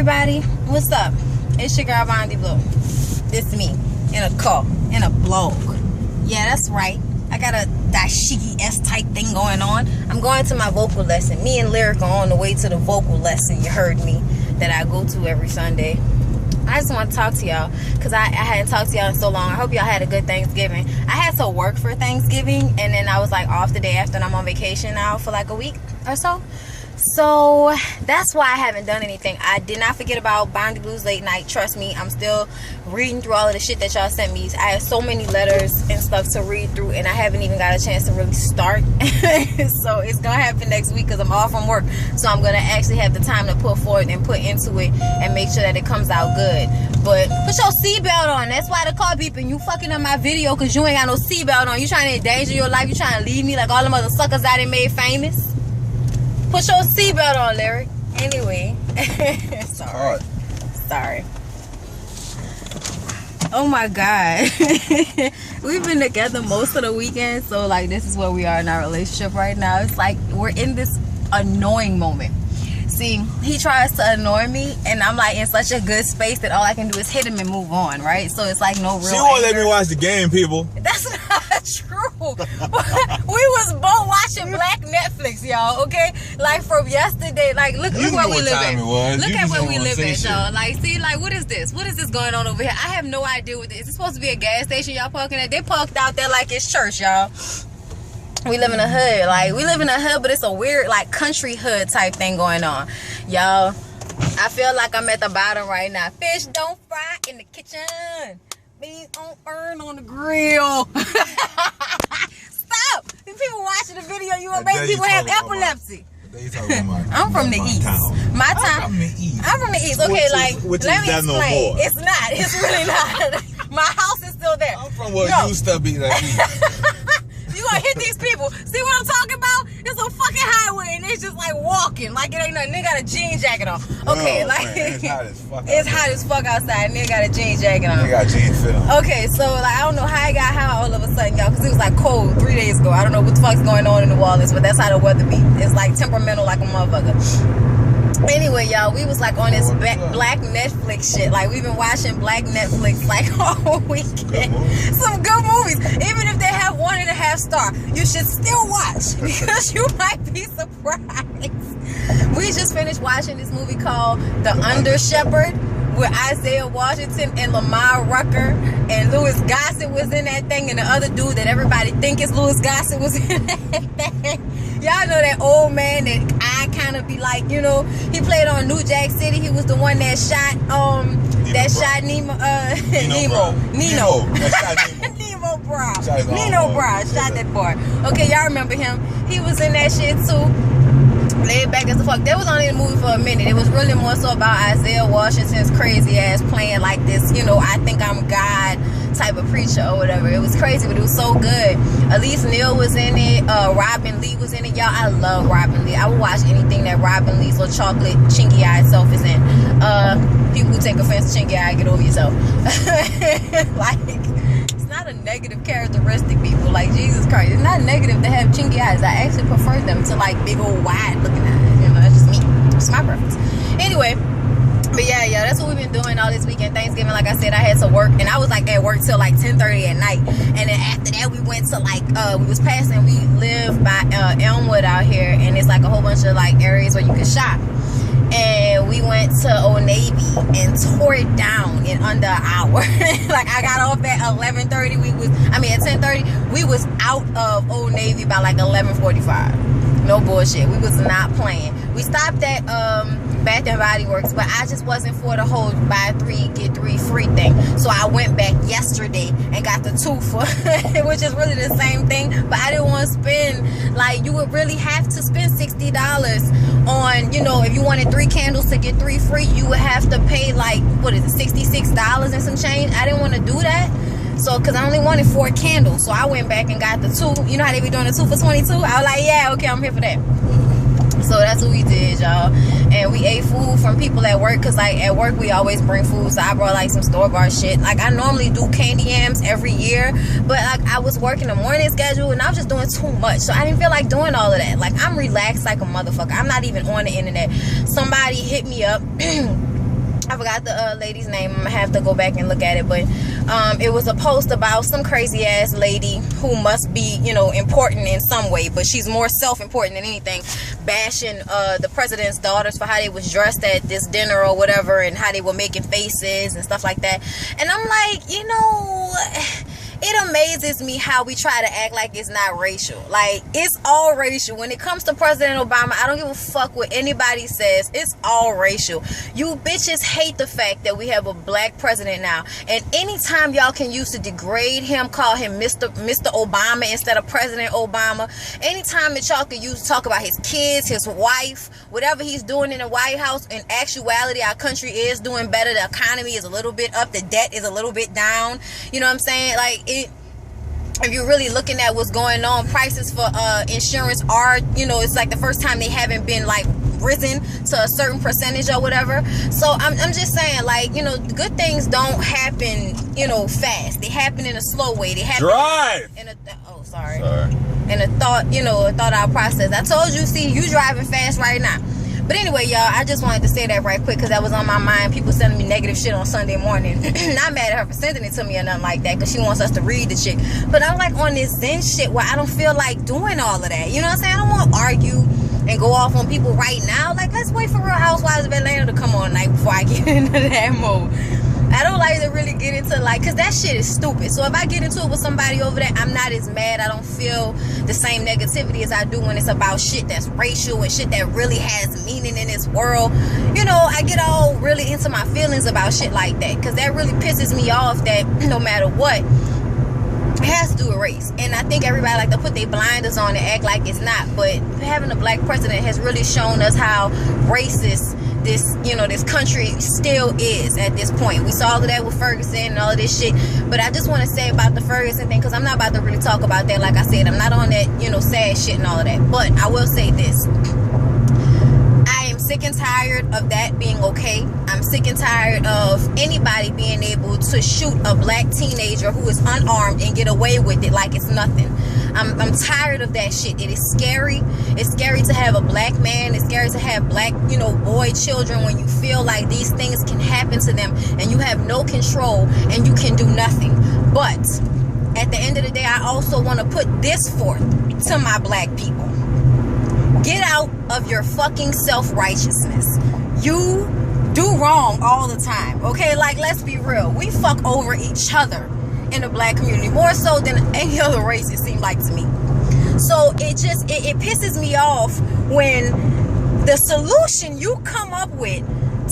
everybody, what's up? It's your girl Bondi Blue. This me in a car, in a blog. Yeah, that's right. I got a dashiki S type thing going on. I'm going to my vocal lesson. Me and Lyric are on the way to the vocal lesson. You heard me, that I go to every Sunday. I just want to talk to y'all because I hadn't talked to y'all in so long. I hope y'all had a good Thanksgiving. I had to work for Thanksgiving, and then I was like off the day after, and I'm on vacation now for like a week or so. So that's why I haven't done anything. I did not forget about Bondi Blues Late Night. Trust me, I'm still reading through all of the shit that y'all sent me. I have so many letters and stuff to read through, and I haven't even got a chance to really start. So it's gonna happen next week because I'm off from work. So I'm gonna actually have the time to put forward and put into it and make sure that it comes out good. But put your seatbelt on. That's why the car beeping. You fucking up my video because you ain't got no seatbelt on. You trying to endanger your life. You trying to leave me like all the other suckers I done made famous. Put your seatbelt on, Lyric. Anyway. Sorry. Oh my God. We've been together most of the weekend. So like this is where we are in our relationship right now. It's like we're in this annoying moment. See, he tries to annoy me, and I'm like in such a good space that all I can do is hit him and move on, right? So it's like no real. She won't let me watch the game, people. That's not true. We was both watching Black Netflix, y'all. Okay, like from yesterday. Like look where we live at. Look at where we live at, y'all. Like see, like what is this? What is this going on over here? I have no idea what this. Is it supposed to be a gas station y'all parking at? They parked out there like it's church, y'all. We live in a hood, like we live in a hood, but it's a weird like country hood type thing going on, y'all. I feel like I'm at the bottom right now. Fish don't fry in the kitchen, beans don't burn on the grill. Stop! These people watching the video, you will make people have epilepsy. I'm from the east. My town. I'm from the east. Okay, like let me explain. It's not. It's really not. My house is still there. I'm from what used to be like. You gonna hit these people. See what I'm talking about? It's a fucking highway and it's just like walking. Like it ain't nothing. They got a jean jacket on. Okay, like man, it's hot as fuck. It's hot as fuck outside and they got a jean jacket on. They got jean fit on. Okay, so like I don't know how it got hot all of a sudden, y'all, because it was like cold 3 days ago. I don't know what the fuck's going on in New Orleans, but that's how the weather be. It's like temperamental like a motherfucker. Anyway, y'all, we was like on this Black Netflix shit. Like we've been watching Black Netflix like all weekend. Some good movies. Even if they have 1.5 stars, you should still watch because you might be surprised. We just finished watching this movie called The Under Shepherd with Isaiah Washington and Lamar Rucker, and Louis Gossett was in that thing, and the other dude that everybody think is Louis Gossett was in that thing. Y'all know that old man that I kind of be like, you know, he played on New Jack City. He was the one that shot Nemo Brown shot that boy. Okay, y'all remember him. He was in that shit too. Laid back as the fuck. That was only the movie for a minute. It was really more so about Isaiah Washington's crazy ass playing like this, you know, I think I'm God type of preacher or whatever. It was crazy, but it was so good. Elise Neal was in it. Robin Lee was in it. Y'all, I love Robin Lee. I would watch anything that Robin Lee's or chocolate chinky eye self is in. People who take offense to chinky eye, get over yourself. Like, it's not a negative characteristic, people. Like, Jesus Christ. It's not negative to have chinky eyes. I actually prefer them to like big old wide looking eyes. You know, that's just me. It's my preference. Anyway. But yeah, that's what we've been doing all this weekend. Thanksgiving, like I said, I had to work, and I was like at work till like 10:30 at night. And then after that, we went to like we was passing. We live by Elmwood out here, and it's like a whole bunch of like areas where you can shop. And we went to Old Navy and tore it down in under an hour. Like I got off at 11:30. At 10:30. We was out of Old Navy by like 11:45. No bullshit. We was not playing. We stopped at Bath and Body Works, but I just wasn't for the whole buy 3 get 3 free thing. So I went back yesterday and got the 2 for which is really the same thing, but I didn't want to spend, like, you would really have to spend $60 on, you know, if you wanted 3 candles to get 3 free, you would have to pay like, what is it, $66 and some change. I didn't want to do that. So, because I only wanted 4 candles. So I went back and got the 2. You know how they be doing the 2 for 22? I was like, yeah, okay, I'm here for that. So that's what we did, y'all. And we ate food from people at work, because like at work we always bring food. So I brought like some store-bought shit. Like I normally do candy yams every year, but like I was working a morning schedule and I was just doing too much, so I didn't feel like doing all of that. Like I'm relaxed like a motherfucker. I'm not even on the internet. Somebody hit me up I forgot the lady's name. I'm gonna have to go back and look at it, but it was a post about some crazy ass lady who must be, you know, important in some way, but she's more self-important than anything, bashing the president's daughters for how they was dressed at this dinner or whatever, and how they were making faces and stuff like that. And I'm like, you know, it amazes me how we try to act like it's not racial. Like, it's all racial. When it comes to President Obama, I don't give a fuck what anybody says. It's all racial. You bitches hate the fact that we have a black president now. And anytime y'all can use to degrade him, call him Mr. Obama instead of President Obama. Anytime that y'all can use to talk about his kids, his wife, whatever he's doing in the White House, in actuality, our country is doing better. The economy is a little bit up. The debt is a little bit down. You know what I'm saying? Like, if you're really looking at what's going on, prices for insurance are, you know, it's like the first time they haven't been like risen to a certain percentage or whatever. So I'm just saying, like, you know, good things don't happen, you know, fast. They happen in a slow way. They happen in a in a thought, you know, a thought out process. I told you, see, you driving fast right now. But anyway, y'all, I just wanted to say that right quick because that was on my mind. People sending me negative shit on Sunday morning. Not mad at her for sending it to me or nothing like that, because she wants us to read the shit. But I'm like on this Zen shit where I don't feel like doing all of that. You know what I'm saying? I don't want to argue and go off on people right now. Like, let's wait for Real Housewives of Atlanta to come on tonight before I get into that mode. I don't like to really get into, like, because that shit is stupid. So if I get into it with somebody over there, I'm not as mad. I don't feel the same negativity as I do when it's about shit that's racial and shit that really has meaning in this world. You know, I get all really into my feelings about shit like that, because that really pisses me off that no matter what, it has to do with race. And I think everybody like to put their blinders on and act like it's not. But having a black president has really shown us how racist this, you know, this country still is at this point. We saw all of that with Ferguson and all of this shit. But I just want to say about the Ferguson thing, because I'm not about to really talk about that. Like I said, I'm not on that, you know, sad shit and all of that. But I will say this. I am sick and tired of that being okay. I'm sick and tired of anybody being able to shoot a black teenager who is unarmed and get away with it like it's nothing. I'm tired of that shit. It is scary. It's scary to have a black man. It's scary to have black, you know, boy children when you feel like these things can happen to them and you have no control and you can do nothing. But at the end of the day, I also want to put this forth to my black people. Get out of your fucking self-righteousness. You do wrong all the time, okay? Like, let's be real. We fuck over each other in the black community, more so than any other race, it seems like to me. So it just, it pisses me off when the solution you come up with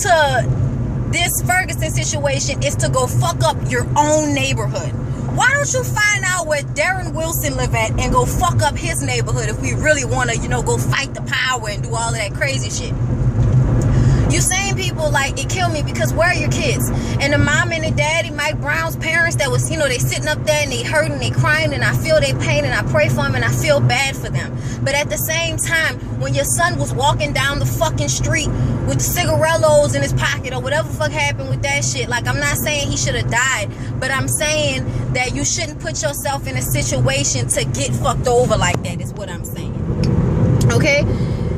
to this Ferguson situation is to go fuck up your own neighborhood. Why don't you find out where Darren Wilson live at and go fuck up his neighborhood if we really want to, you know, go fight the power and do all of that crazy shit? You same people, like, it killed me because where are your kids? And the mom and the daddy, Mike Brown's parents, that was, you know, they sitting up there and they hurting, they crying, and I feel their pain and I pray for them and I feel bad for them. But at the same time, when your son was walking down the fucking street with cigarillos in his pocket or whatever the fuck happened with that shit, like, I'm not saying he should have died, but I'm saying that you shouldn't put yourself in a situation to get fucked over like that, is what I'm saying. Okay?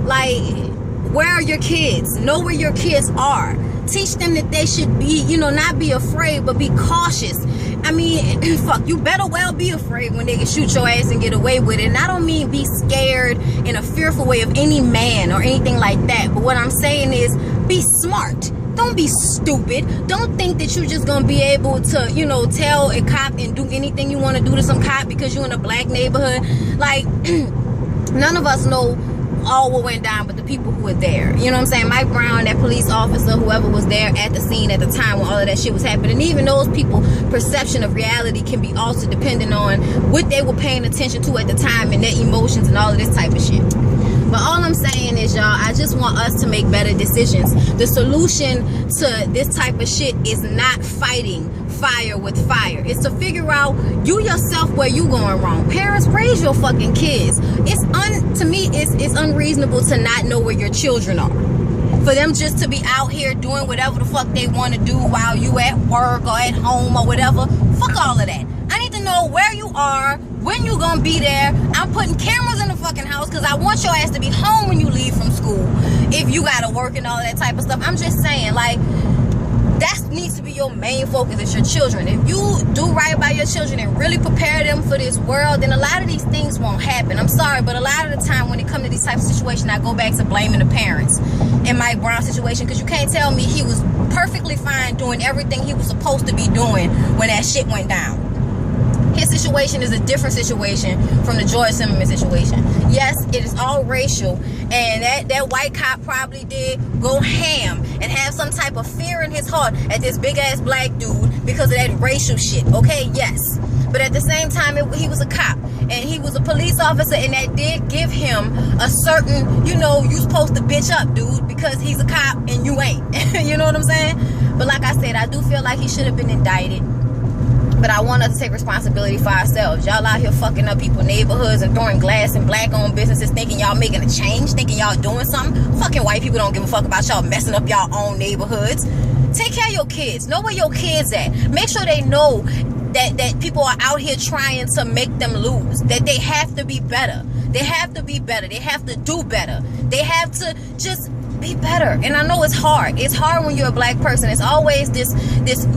Like, where are your kids? Know where your kids are. Teach them that they should be, you know, not be afraid, but be cautious. I mean, fuck, you better well be afraid when they can shoot your ass and get away with it. And I don't mean be scared in a fearful way of any man or anything like that. But what I'm saying is be smart. Don't be stupid. Don't think that you're just going to be able to, you know, tell a cop and do anything you want to do to some cop because you're in a black neighborhood. Like, none of us know all what went down, but the people who were there. You know what I'm saying? Mike Brown, that police officer, whoever was there at the scene at the time when all of that shit was happening. And even those people, perception of reality can be also dependent on what they were paying attention to at the time and their emotions and all of this type of shit. But all I'm saying is, y'all, I just want us to make better decisions. The solution to this type of shit is not fighting fire with fire. It's to figure out you yourself where you going wrong. Parents, raise your fucking kids. To me, it's unreasonable to not know where your children are. For them just to be out here doing whatever the fuck they want to do while you at work or at home or whatever. Fuck all of that. I need to know where you are, when you gonna be there. I'm putting cameras in the fucking house because I want your ass to be home when you leave from school if you gotta work and all that type of stuff. I'm just saying, like, that needs to be your main focus. It's your children. If you do right by your children and really prepare them for this world, then a lot of these things won't happen. I'm sorry, but a lot of the time when it comes to these types of situations, I go back to blaming the parents in Mike Brown's situation, because you can't tell me he was perfectly fine doing everything he was supposed to be doing when that shit went down. His situation is a different situation from the George Zimmerman situation. Yes, it is all racial, and that white cop probably did go ham and have some type of fear in his heart at this big ass black dude because of that racial shit. Okay, yes, but at the same time, he was a cop and he was a police officer, and that did give him a certain, you know, you supposed to bitch up, dude, because he's a cop and you ain't. You know what I'm saying? But like I said, I do feel like he should have been indicted. But I want us to take responsibility for ourselves. Y'all out here fucking up people's neighborhoods and throwing glass in black-owned businesses, thinking y'all making a change, thinking y'all doing something. Fucking white people don't give a fuck about y'all messing up y'all own neighborhoods. Take care of your kids. Know where your kids at. Make sure they know that people are out here trying to make them lose. That they have to be better. They have to be better. They have to do better. They have to just be better. And I know it's hard. It's hard when you're a black person. It's always this,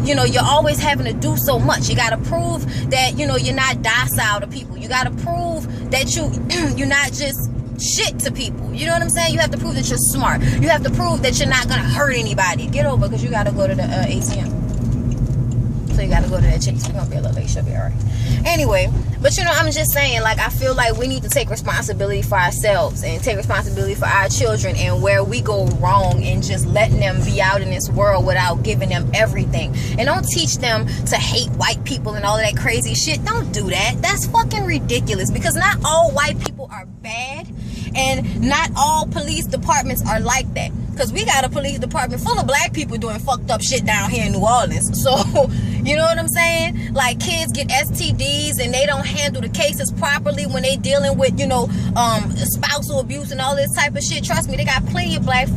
you know, you're always having to do so much. You got to prove that, you know, you're not docile to people. You got to prove that you're not just shit to people. You know what I'm saying? You have to prove that you're smart. You have to prove that you're not going to hurt anybody. Get over, because you got to go to the ATM. So you got to go to that Chase. We're going to be a little late. She'll be all right. Anyway, but you know, I'm just saying, like, I feel like we need to take responsibility for ourselves and take responsibility for our children and where we go wrong, and just letting them be out in this world without giving them everything. And don't teach them to hate white people and all of that crazy shit. Don't do that. That's fucking ridiculous, because not all white people are bad, and not all police departments are like that. Because we got a police department full of black people doing fucked up shit down here in New Orleans. So, you know what I'm saying? Like, kids get STDs and they don't handle the cases properly when they dealing with, you know, spousal abuse and all this type of shit. Trust me, they got plenty of black